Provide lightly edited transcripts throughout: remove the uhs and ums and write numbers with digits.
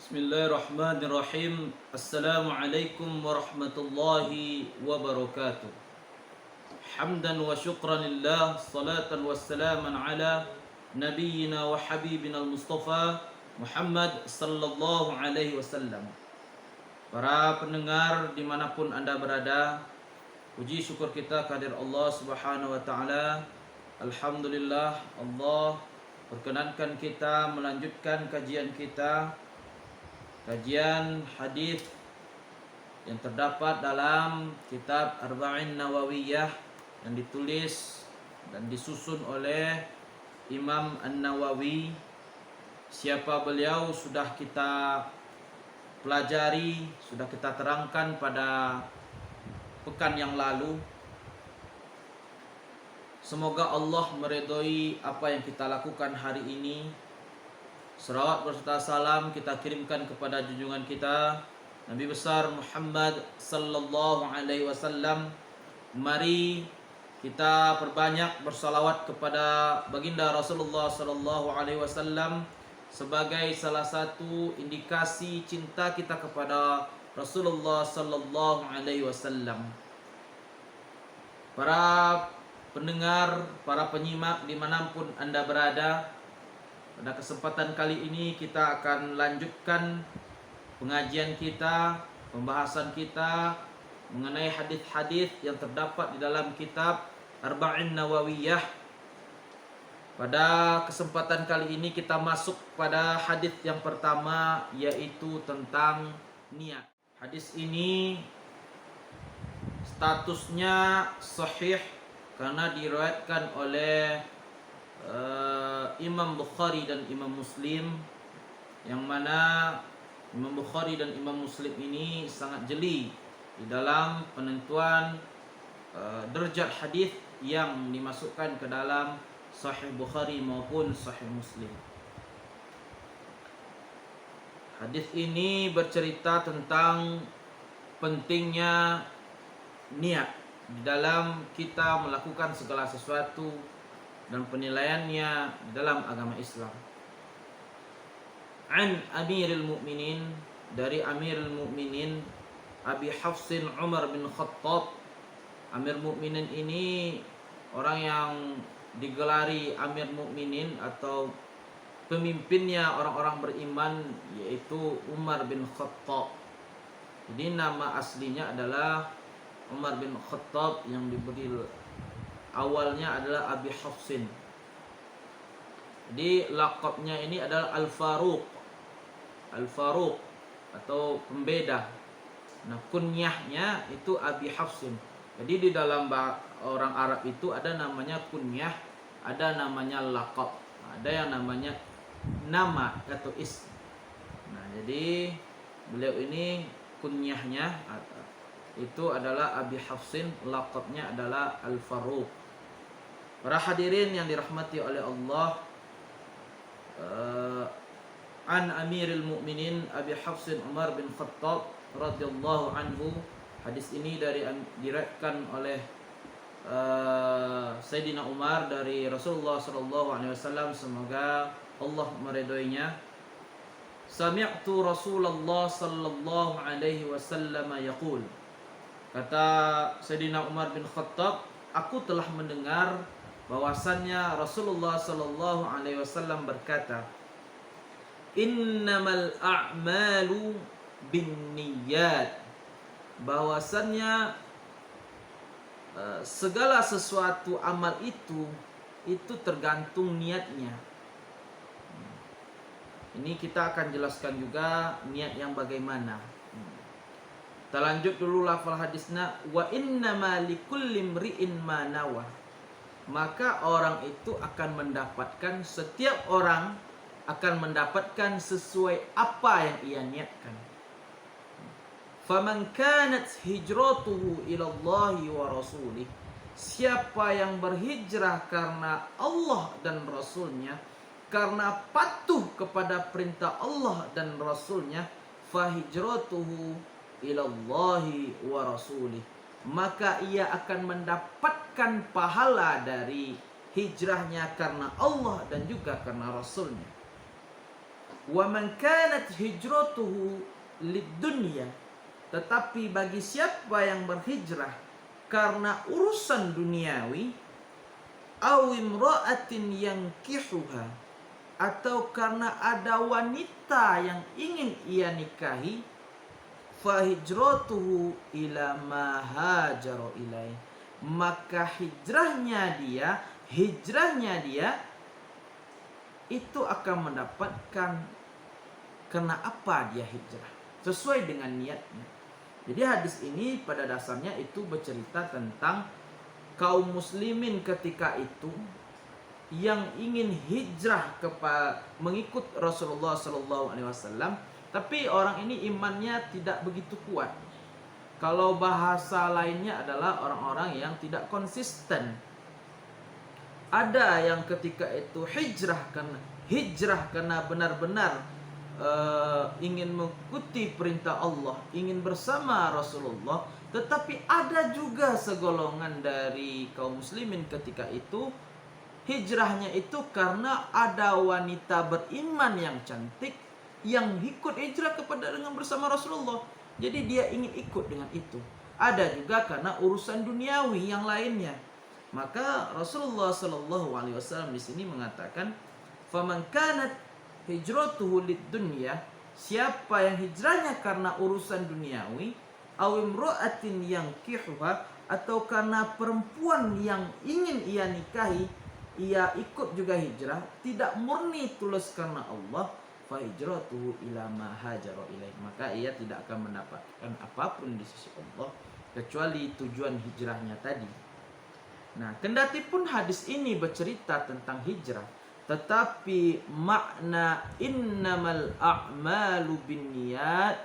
Bismillahirrahmanirrahim. Assalamualaikum warahmatullahi wabarakatuh. Hamdan wa syukran lillah, salatan wassalaman ala nabiyyina wa habibina al-Mustafa Muhammad sallallahu alaihi wasallam. Para pendengar dimanapun anda berada, puji syukur kita kehadirat Allah subhanahu wa ta'ala. Alhamdulillah, Allah perkenankan kita melanjutkan kajian kita, kajian hadis yang terdapat dalam kitab Arba'in Nawawiyah yang ditulis dan disusun oleh Imam An-Nawawi. Siapa beliau sudah kita pelajari, sudah kita terangkan pada pekan yang lalu. Semoga Allah meridhoi apa yang kita lakukan hari ini. Salawat berserta salam kita kirimkan kepada junjungan kita Nabi besar Muhammad sallallahu alaihi wasallam. Mari kita perbanyak bersalawat kepada baginda Rasulullah sallallahu alaihi wasallam sebagai salah satu indikasi cinta kita kepada Rasulullah sallallahu alaihi wasallam. Para pendengar, para penyimak dimanapun anda berada, pada kesempatan kali ini kita akan lanjutkan pengajian kita, pembahasan kita mengenai hadis-hadis yang terdapat di dalam kitab Arba'in Nawawiyah. Pada kesempatan kali ini kita masuk pada hadis yang pertama, yaitu tentang niat. Hadis ini statusnya sahih karena diriwayatkan oleh Imam Bukhari dan Imam Muslim, yang mana Imam Bukhari dan Imam Muslim ini sangat jeli di dalam penentuan derajat hadis yang dimasukkan ke dalam Sahih Bukhari maupun Sahih Muslim. Hadis ini bercerita tentang pentingnya niat di dalam kita melakukan segala sesuatu dan penilaiannya dalam agama Islam. An Amirul Mukminin, dari Amirul Mukminin Abi Hafsin Umar bin Khattab. Amir Mukminin ini orang yang digelari Amir Mukminin atau pemimpinnya orang-orang beriman, yaitu Umar bin Khattab. Jadi nama aslinya adalah Umar bin Khattab, yang diberi awalnya adalah Abi Hafsin. Jadi lakabnya ini adalah Al-Faruq. Al-Faruq atau pembeda. Nah, kunyahnya itu Abi Hafsin. Jadi di dalam orang Arab itu ada namanya kunyah, ada namanya lakab, ada yang namanya nama atau ism. Nah, jadi beliau ini kunyahnya itu adalah Abi Hafsin, lakabnya adalah Al-Faruq. Para hadirin yang dirahmati oleh Allah, an Amirul Mukminin Abi Hafsin Umar bin Khattab radhiyallahu anhu. Hadis ini diriwayatkan oleh Sayyidina Umar dari Rasulullah sallallahu alaihi wasallam, semoga Allah meridhoinya. Sami'tu Rasulullah sallallahu alaihi wasallam yaqul. Kata Sayyidina Umar bin Khattab, aku telah mendengar bahwasannya Rasulullah sallallahu alaihi wasallam berkata, innamal a'malu binniyat, bahwasannya segala sesuatu amal itu tergantung niatnya. Ini kita akan jelaskan juga niat yang bagaimana. Kita lanjut dulu lafal hadisnya. Wa innama likulli imri'in ma nawa, maka orang itu akan mendapatkan, setiap orang akan mendapatkan sesuai apa yang ia niatkan. Faman kanat hijratuhu ila Allahi wa rasulih, siapa yang berhijrah karena Allah dan Rasulnya, karena patuh kepada perintah Allah dan Rasulnya, fahijratuhu ila Allahi wa rasulih, maka ia akan mendapatkan pahala dari hijrahnya karena Allah dan juga karena Rasulnya. Wa man kanat hijratuhu lid-dunya, tetapi bagi siapa yang berhijrah karena urusan duniawi, aw imra'atin yankihuha, atau karena ada wanita yang ingin ia nikahi, fa hijratuhu ila ma hajara ilaih, maka hijrahnya dia itu akan mendapatkan karena apa dia hijrah, sesuai dengan niatnya. Jadi hadis ini pada dasarnya itu bercerita tentang kaum muslimin ketika itu yang ingin hijrah mengikut Rasulullah SAW, tapi orang ini imannya tidak begitu kuat. Kalau bahasa lainnya adalah orang-orang yang tidak konsisten. Ada yang ketika itu hijrah karena benar-benar ingin mengikuti perintah Allah, ingin bersama Rasulullah. Tetapi ada juga segolongan dari kaum muslimin ketika itu hijrahnya itu karena ada wanita beriman yang cantik yang ikut hijrah dengan bersama Rasulullah. Jadi dia ingin ikut dengan itu. Ada juga karena urusan duniawi yang lainnya. Maka Rasulullah SAW di sini mengatakan, faman kanat hijratuhu lid-dunya, siapa yang hijrahnya karena urusan duniawi, aw imra'atin yankihuha, atau karena perempuan yang ingin ia nikahi, ia ikut juga hijrah, tidak murni tulus karena Allah, fa hijratuhu ila ma hajara ilaih, maka ia tidak akan mendapatkan apapun di sisi Allah kecuali tujuan hijrahnya tadi. Nah, kendati pun hadis ini bercerita tentang hijrah, tetapi makna innamal a'malu binniyat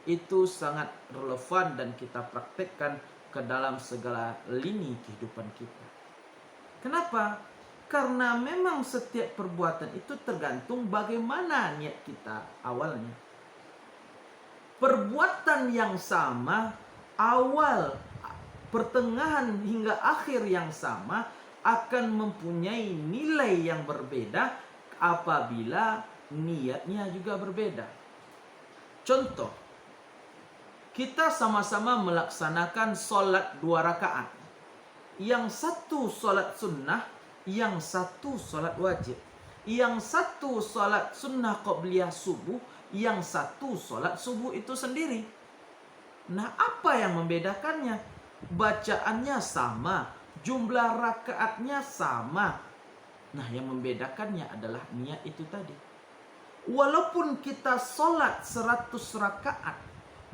itu sangat relevan dan kita praktekkan ke dalam segala lini kehidupan kita. Kenapa? Karena memang setiap perbuatan itu tergantung bagaimana niat kita awalnya. Perbuatan yang sama, awal, pertengahan hingga akhir yang sama akan mempunyai nilai yang berbeda apabila niatnya juga berbeda. Contoh, kita sama-sama melaksanakan solat 2 rakaat. Yang satu solat sunnah, yang satu solat wajib. Yang satu solat sunnah qabliyah subuh, yang satu solat subuh itu sendiri. Nah, apa yang membedakannya? Bacaannya sama, jumlah rakaatnya sama. Nah, yang membedakannya adalah niat itu tadi. Walaupun kita solat 100 rakaat,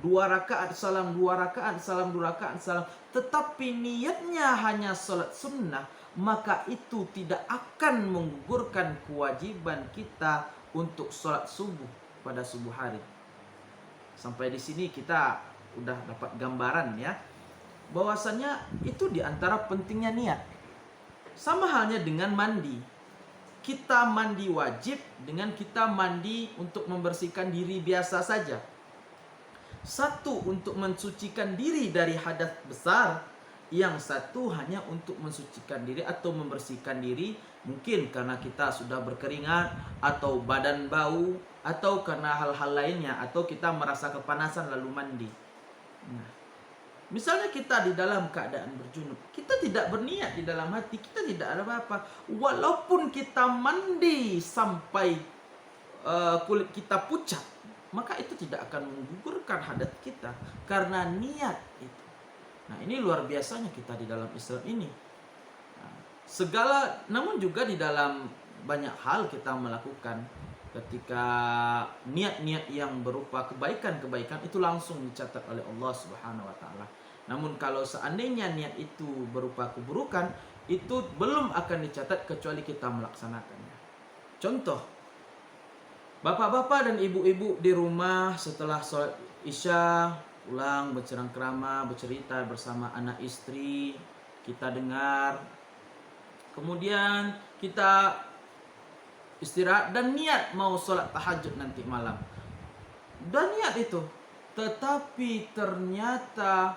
2 rakaat salam, 2 rakaat salam, 2 rakaat salam, tetapi niatnya hanya solat sunnah, maka itu tidak akan menggugurkan kewajiban kita untuk solat subuh pada subuh hari. Sampai di sini kita udah dapat gambaran ya, bahwasanya itu diantara pentingnya niat. Sama halnya dengan mandi. Kita mandi wajib dengan kita mandi untuk membersihkan diri biasa saja. Satu untuk mensucikan diri dari hadas besar, yang satu hanya untuk mensucikan diri atau membersihkan diri, mungkin karena kita sudah berkeringat atau badan bau, atau karena hal-hal lainnya, atau kita merasa kepanasan lalu mandi. Nah, misalnya kita di dalam keadaan berjunub, kita tidak berniat di dalam hati, kita tidak ada apa-apa. Walaupun kita mandi sampai kulit kita pucat, maka itu tidak akan menggugurkan hadas kita karena niat itu. Nah, ini luar biasanya kita di dalam Islam ini. Nah, namun juga di dalam banyak hal kita melakukan, ketika niat-niat yang berupa kebaikan-kebaikan itu langsung dicatat oleh Allah Subhanahu wa taala. Namun kalau seandainya niat itu berupa keburukan, itu belum akan dicatat kecuali kita melaksanakannya. Contoh, bapak-bapak dan ibu-ibu di rumah setelah sholat isya pulang bercengkrama, bercerita bersama anak istri, kita dengar. Kemudian kita istirahat dan niat mau sholat tahajud nanti malam. Dan niat itu, tetapi ternyata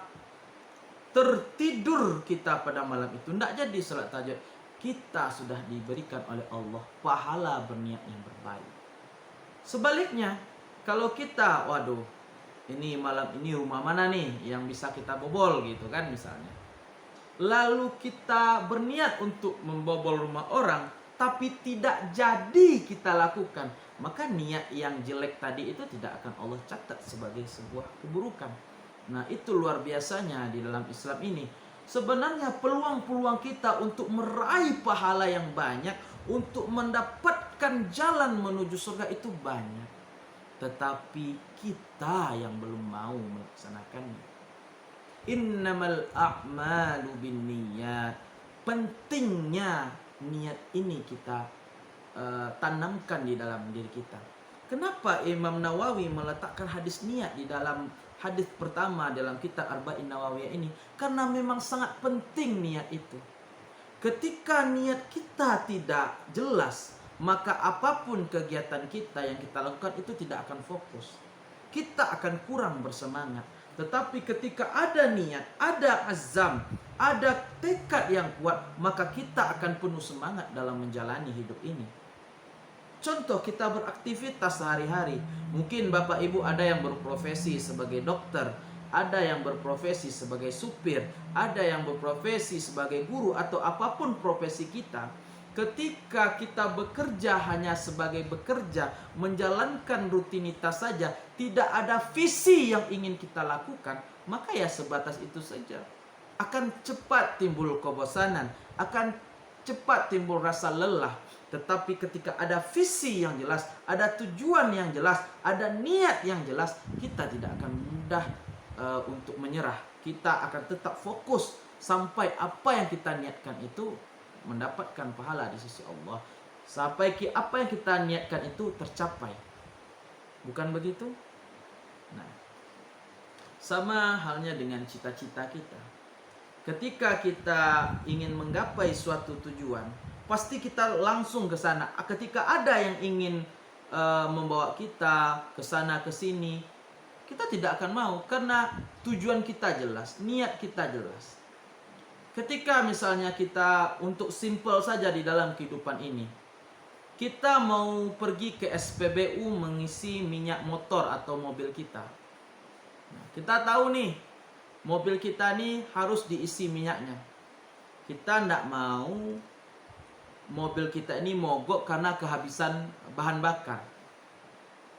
tertidur kita pada malam itu, tidak jadi salat tahajud. Kita sudah diberikan oleh Allah pahala berniat yang berbaik. Sebaliknya, kalau kita, waduh, ini malam ini rumah mana nih yang bisa kita bobol gitu kan misalnya. Lalu kita berniat untuk membobol rumah orang, tapi tidak jadi kita lakukan, maka niat yang jelek tadi itu tidak akan Allah catat sebagai sebuah keburukan. Nah, itu luar biasanya di dalam Islam ini. Sebenarnya peluang-peluang kita untuk meraih pahala yang banyak, untuk mendapatkan jalan menuju surga itu banyak. Tetapi kita yang belum mau melaksanakannya. Innamal a'malu binniyat. Pentingnya niat ini kita tanamkan di dalam diri kita. Kenapa Imam Nawawi meletakkan hadis niat di dalam hadis pertama dalam kitab Arba'in Nawawiyah ini? Karena memang sangat penting niat itu. Ketika niat kita tidak jelas, maka apapun kegiatan kita yang kita lakukan itu tidak akan fokus. Kita akan kurang bersemangat. Tetapi ketika ada niat, ada azam, ada tekad yang kuat, maka kita akan penuh semangat dalam menjalani hidup ini. Contoh, kita beraktivitas sehari-hari. Mungkin Bapak Ibu ada yang berprofesi sebagai dokter, ada yang berprofesi sebagai supir, ada yang berprofesi sebagai guru, atau apapun profesi kita. Ketika kita bekerja hanya sebagai bekerja, menjalankan rutinitas saja, tidak ada visi yang ingin kita lakukan, maka ya sebatas itu saja. Akan cepat timbul kebosanan, akan cepat timbul rasa lelah. Tetapi ketika ada visi yang jelas, ada tujuan yang jelas, ada niat yang jelas, kita tidak akan mudah untuk menyerah. Kita akan tetap fokus sampai apa yang kita niatkan itu mendapatkan pahala di sisi Allah. Sampai apa yang kita niatkan itu tercapai. Bukan begitu? Nah, sama halnya dengan cita-cita kita. Ketika kita ingin menggapai suatu tujuan, pasti kita langsung ke sana. Ketika ada yang ingin membawa kita ke sana ke sini, kita tidak akan mau karena tujuan kita jelas, niat kita jelas. Ketika misalnya kita untuk simple saja di dalam kehidupan ini, kita mau pergi ke SPBU mengisi minyak motor atau mobil kita. Nah, kita tahu nih, mobil kita nih harus diisi minyaknya. Kita tidak mau mobil kita ini mogok karena kehabisan bahan bakar.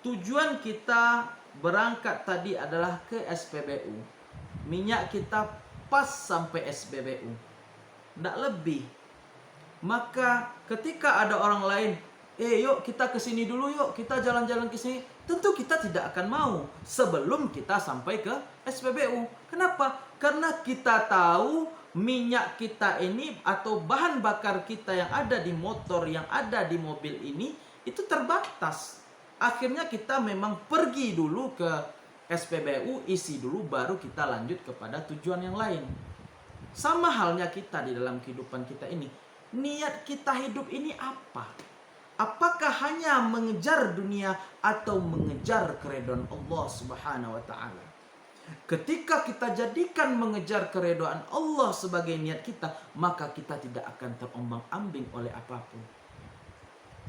Tujuan kita berangkat tadi adalah ke SPBU. Minyak kita pas sampai SPBU, tidak lebih. Maka ketika ada orang lain, yuk kita kesini dulu, yuk kita jalan-jalan ke sini, tentu kita tidak akan mau sebelum kita sampai ke SPBU. Kenapa? Karena kita tahu minyak kita ini atau bahan bakar kita yang ada di motor, yang ada di mobil ini itu terbatas. Akhirnya kita memang pergi dulu ke SPBU, isi dulu, baru kita lanjut kepada tujuan yang lain. Sama halnya kita di dalam kehidupan kita ini. Niat kita hidup ini apa? Apakah hanya mengejar dunia atau mengejar keridhaan Allah Subhanahu wa taala? Ketika kita jadikan mengejar keridhaan Allah sebagai niat kita, maka kita tidak akan terombang-ambing oleh apapun.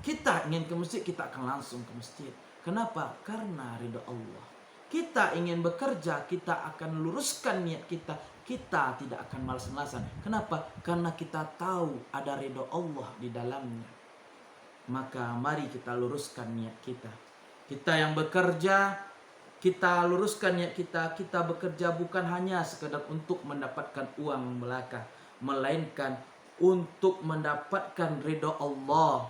Kita ingin ke masjid, kita akan langsung ke masjid. Kenapa? Karena ridha Allah. Kita ingin bekerja, kita akan luruskan niat kita. Kita tidak akan malas-malasan. Kenapa? Karena kita tahu ada ridha Allah di dalamnya. Maka mari kita luruskan niat kita. Kita yang bekerja, kita luruskan niat kita. Kita bekerja bukan hanya sekedar untuk mendapatkan uang belaka, melainkan untuk mendapatkan ridha Allah,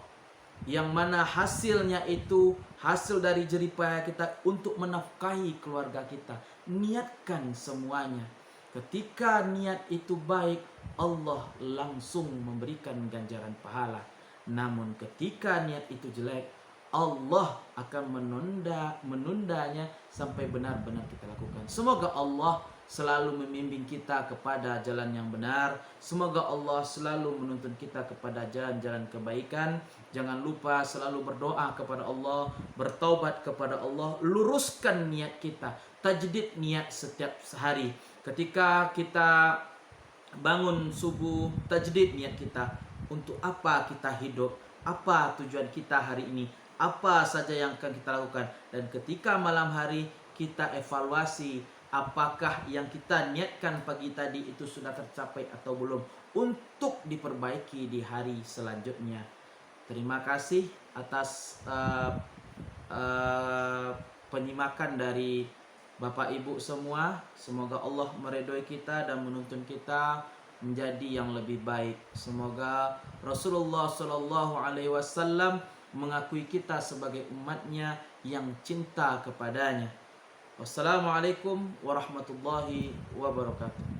yang mana hasilnya itu hasil dari jerih payah kita untuk menafkahi keluarga kita. Niatkan semuanya. Ketika niat itu baik, Allah langsung memberikan ganjaran pahala. Namun ketika niat itu jelek, Allah akan menundanya sampai benar-benar kita lakukan. Semoga Allah selalu membimbing kita kepada jalan yang benar. Semoga Allah selalu menuntun kita kepada jalan-jalan kebaikan. Jangan lupa selalu berdoa kepada Allah, bertaubat kepada Allah, luruskan niat kita, tajdid niat setiap hari. Ketika kita bangun subuh, tajdid niat kita. Untuk apa kita hidup? Apa tujuan kita hari ini? apa saja yang akan kita lakukan. Dan ketika malam hari kita evaluasi apakah yang kita niatkan pagi tadi itu sudah tercapai atau belum, untuk diperbaiki di hari selanjutnya. Terima kasih atas penyimakan dari Bapak Ibu semua. Semoga Allah meridhoi kita dan menuntun kita menjadi yang lebih baik. Semoga Rasulullah Shallallahu Alaihi Wasallam mengakui kita sebagai umatnya yang cinta kepadanya. Wassalamualaikum warahmatullahi wabarakatuh.